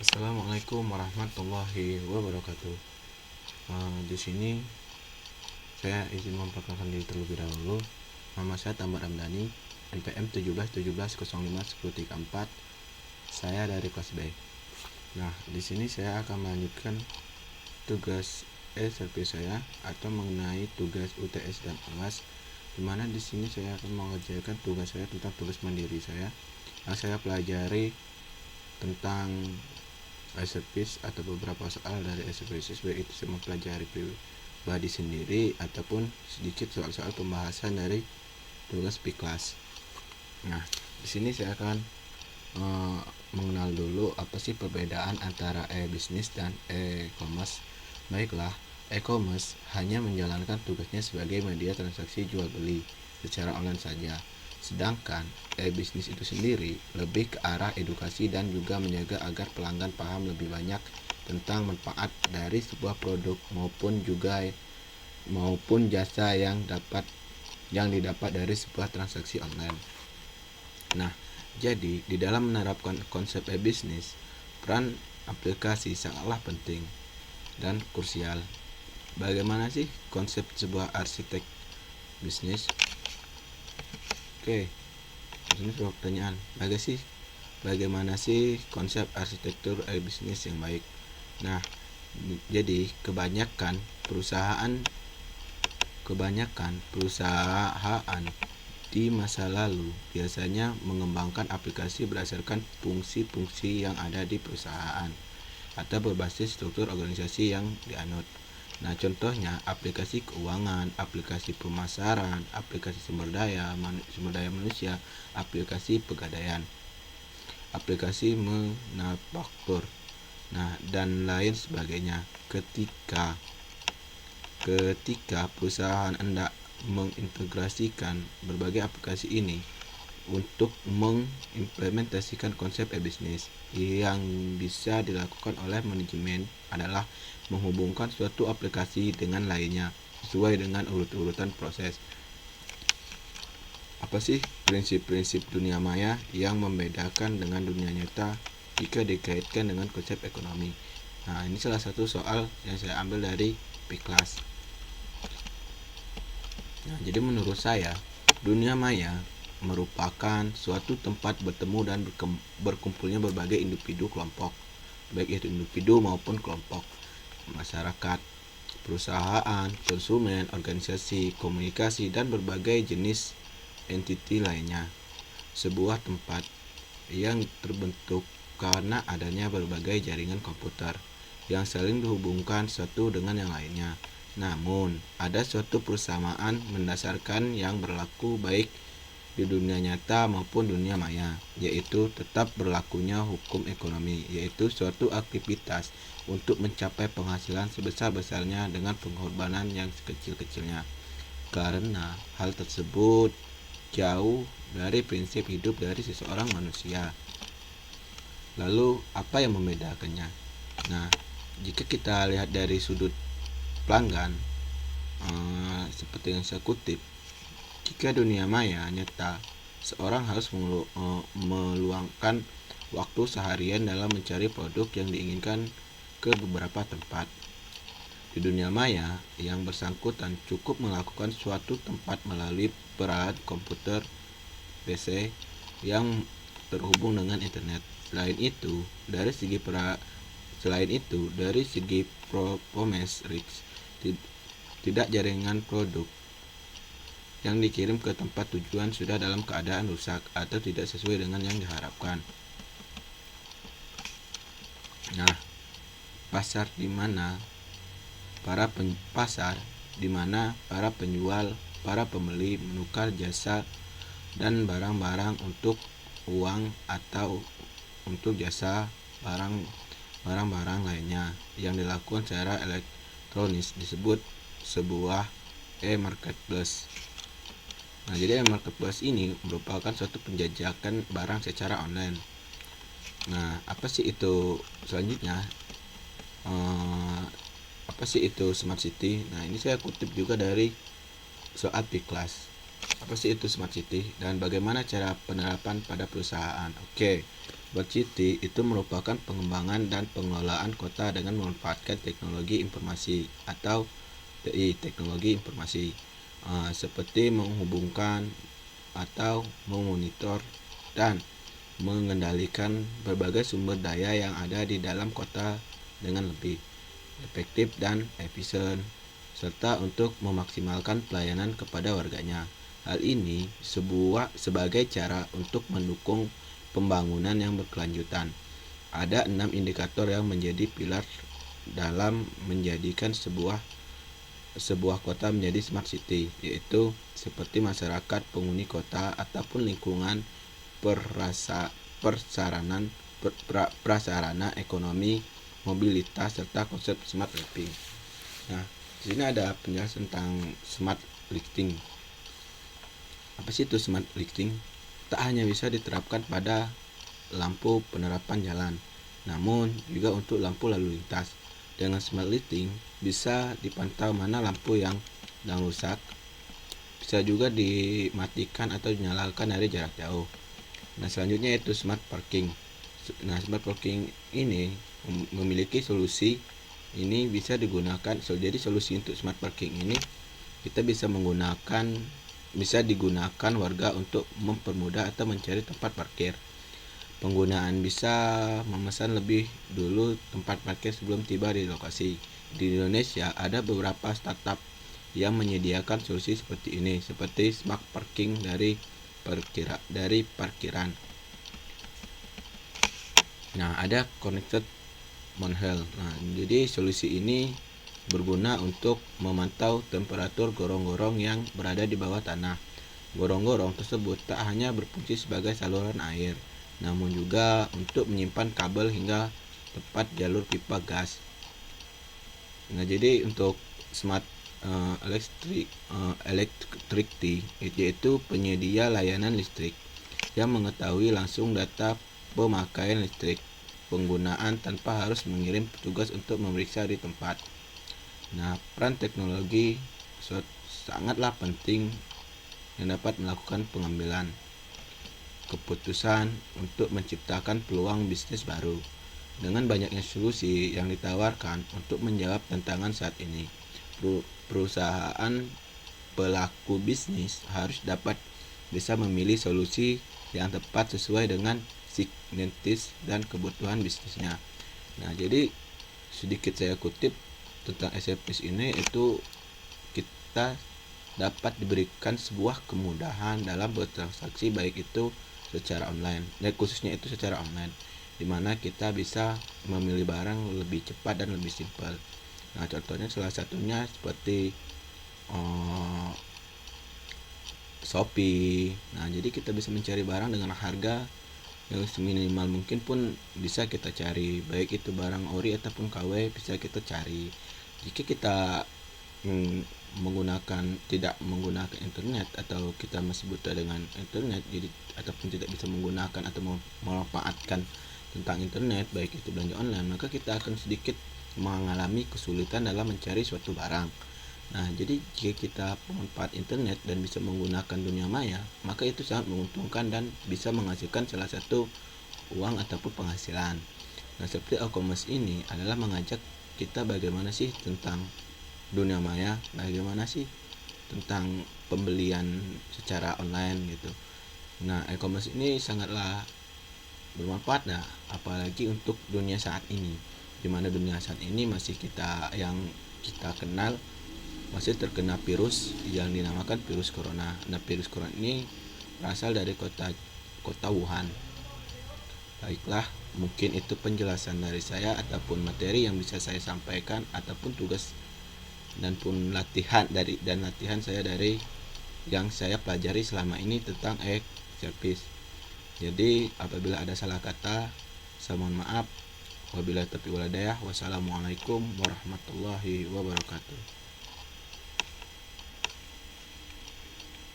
Assalamualaikum warahmatullahi wabarakatuh. Di sini saya izin memperkenalkan diri terlebih dahulu. Nama saya Tambak Ramdhani, NPM 1717051034. Saya dari kelas B. Nah, di sini saya akan melanjutkan tugas SRP saya atau mengenai tugas UTS dan UAS, di mana di sini saya akan mengerjakan tugas saya tentang tugas mandiri saya yang saya pelajari tentang SRPs atau beberapa soal dari SRPs, baik itu saya mempelajari pribadi sendiri ataupun sedikit soal-soal pembahasan dari tugas P-Class. Nah, di sini saya akan mengenal dulu apa sih perbedaan antara e-bisnis dan e-commerce. Baiklah, e-commerce hanya menjalankan tugasnya sebagai media transaksi jual beli secara online saja. Sedangkan e-bisnis itu sendiri lebih ke arah edukasi dan juga menjaga agar pelanggan paham lebih banyak tentang manfaat dari sebuah produk maupun jasa yang didapat dari sebuah transaksi online. Nah, jadi di dalam menerapkan konsep e-bisnis, peran aplikasi sangatlah penting dan krusial. Bagaimana sih konsep sebuah arsitek bisnis? Oke, ini sebuah pertanyaan. Bagaimana sih konsep arsitektur e-bisnis yang baik? Nah, jadi kebanyakan perusahaan di masa lalu biasanya mengembangkan aplikasi berdasarkan fungsi-fungsi yang ada di perusahaan atau berbasis struktur organisasi yang dianut. Nah, contohnya aplikasi keuangan, aplikasi pemasaran, aplikasi sumber daya manusia, aplikasi pegadaian, aplikasi manufaktur, nah dan lain sebagainya. Ketika perusahaan hendak mengintegrasikan berbagai aplikasi ini untuk mengimplementasikan konsep e-bisnis, yang bisa dilakukan oleh manajemen adalah menghubungkan suatu aplikasi dengan lainnya sesuai dengan urutan proses. Apa sih prinsip-prinsip dunia maya yang membedakan dengan dunia nyata jika dikaitkan dengan konsep ekonomi? Nah, ini salah satu soal yang saya ambil dari P-Class. Nah, jadi menurut saya dunia maya merupakan suatu tempat bertemu dan berkumpulnya berbagai individu kelompok, baik itu individu maupun kelompok, masyarakat, perusahaan, konsumen, organisasi, komunikasi, dan berbagai jenis entiti lainnya. Sebuah tempat yang terbentuk karena adanya berbagai jaringan komputer yang saling dihubungkan satu dengan yang lainnya. Namun, ada suatu persamaan mendasarkan yang berlaku baik di dunia nyata maupun dunia maya, yaitu tetap berlakunya hukum ekonomi, yaitu suatu aktivitas untuk mencapai penghasilan sebesar-besarnya dengan pengorbanan yang sekecil-kecilnya. Karena hal tersebut jauh dari prinsip hidup dari seseorang manusia. Lalu, apa yang membedakannya? Nah, jika kita lihat dari sudut pelanggan, seperti yang saya kutip, jika dunia maya nyata, seorang harus meluangkan waktu seharian dalam mencari produk yang diinginkan ke beberapa tempat. Di dunia maya, yang bersangkutan cukup melakukan suatu tempat melalui peralatan komputer PC yang terhubung dengan internet. Selain itu, dari segi performance reach, tidak jaringan produk yang dikirim ke tempat tujuan sudah dalam keadaan rusak atau tidak sesuai dengan yang diharapkan. Nah, pasar di mana para penjual, para pembeli menukar jasa dan barang-barang untuk uang atau untuk jasa barang-barang lainnya yang dilakukan secara elektronis disebut sebuah e-marketplace. Nah, jadi e-marketplace ini merupakan suatu penjajakan barang secara online. Nah, apa sih itu selanjutnya? Apa sih itu smart city? Nah, ini saya kutip juga dari soal P-Class. Apa sih itu smart city dan bagaimana cara penerapan pada perusahaan? Oke, smart city itu merupakan pengembangan dan pengelolaan kota dengan memanfaatkan teknologi informasi atau TI, teknologi informasi, seperti menghubungkan atau memonitor dan mengendalikan berbagai sumber daya yang ada di dalam kota dengan lebih efektif dan efisien, serta untuk memaksimalkan pelayanan kepada warganya. Hal ini sebagai cara untuk mendukung pembangunan yang berkelanjutan. Ada 6 indikator yang menjadi pilar dalam menjadikan sebuah kota menjadi smart city, yaitu seperti masyarakat, penghuni kota, ataupun lingkungan, prasarana ekonomi, mobilitas, serta konsep smart living. Nah, di sini ada penjelasan tentang smart lighting. Apa sih itu smart lighting? Tak hanya bisa diterapkan pada lampu penerapan jalan, namun juga untuk lampu lalu lintas. Dengan smart lighting bisa dipantau mana lampu yang sedang rusak, bisa juga dimatikan atau dinyalakan dari jarak jauh. Nah, selanjutnya itu smart parking. Nah, smart parking ini memiliki solusi ini bisa digunakan. Jadi solusi untuk smart parking ini kita bisa digunakan warga untuk mempermudah atau mencari tempat parkir. Penggunaan bisa memesan lebih dulu tempat parkir sebelum tiba di lokasi. Di Indonesia ada beberapa startup yang menyediakan solusi seperti ini, seperti smart parking dari parkiran. Nah, ada connected manhole. Nah, jadi solusi ini berguna untuk memantau temperatur gorong-gorong yang berada di bawah tanah. Gorong-gorong tersebut tak hanya berfungsi sebagai saluran air, namun juga untuk menyimpan kabel hingga tepat jalur pipa gas. Nah, jadi untuk smart electricity yaitu penyedia layanan listrik yang mengetahui langsung data pemakaian listrik penggunaan tanpa harus mengirim petugas untuk memeriksa di tempat. Nah, peran teknologi sangatlah penting yang dapat melakukan pengambilan keputusan untuk menciptakan peluang bisnis baru. Dengan banyaknya solusi yang ditawarkan untuk menjawab tantangan saat ini, perusahaan pelaku bisnis harus dapat bisa memilih solusi yang tepat sesuai dengan signitis dan kebutuhan bisnisnya. Nah, jadi sedikit saya kutip tentang SFPs ini, itu kita dapat diberikan sebuah kemudahan dalam bertransaksi, baik itu secara online, khususnya itu secara online, dimana kita bisa memilih barang lebih cepat dan lebih simpel. Nah, contohnya salah satunya seperti Shopee. Nah, jadi kita bisa mencari barang dengan harga yang seminimal mungkin pun bisa kita cari, baik itu barang ori ataupun KW bisa kita cari. Jika kita tidak menggunakan internet, atau kita masih buta dengan internet, jadi ataupun tidak bisa menggunakan atau memanfaatkan tentang internet, baik itu belanja online, maka kita akan sedikit mengalami kesulitan dalam mencari suatu barang. Nah, jadi jika kita pemanfaat internet dan bisa menggunakan dunia maya, maka itu sangat menguntungkan dan bisa menghasilkan salah satu uang ataupun penghasilan. Nah, seperti e-commerce ini adalah mengajak kita bagaimana sih tentang dunia maya, bagaimana sih tentang pembelian secara online gitu. Nah, e-commerce ini sangatlah bermanfaat, nah apalagi untuk dunia saat ini, di mana dunia saat ini masih yang kita kenal masih terkena virus yang dinamakan virus corona. Nah, virus corona ini berasal dari kota Wuhan. Baiklah, mungkin itu penjelasan dari saya ataupun materi yang bisa saya sampaikan, ataupun tugas dan pun latihan saya dari yang saya pelajari selama ini tentang service. Jadi apabila ada salah kata, saya mohon maaf. Wabillahi taufiq wal hidayah. Wassalamualaikum warahmatullahi wabarakatuh.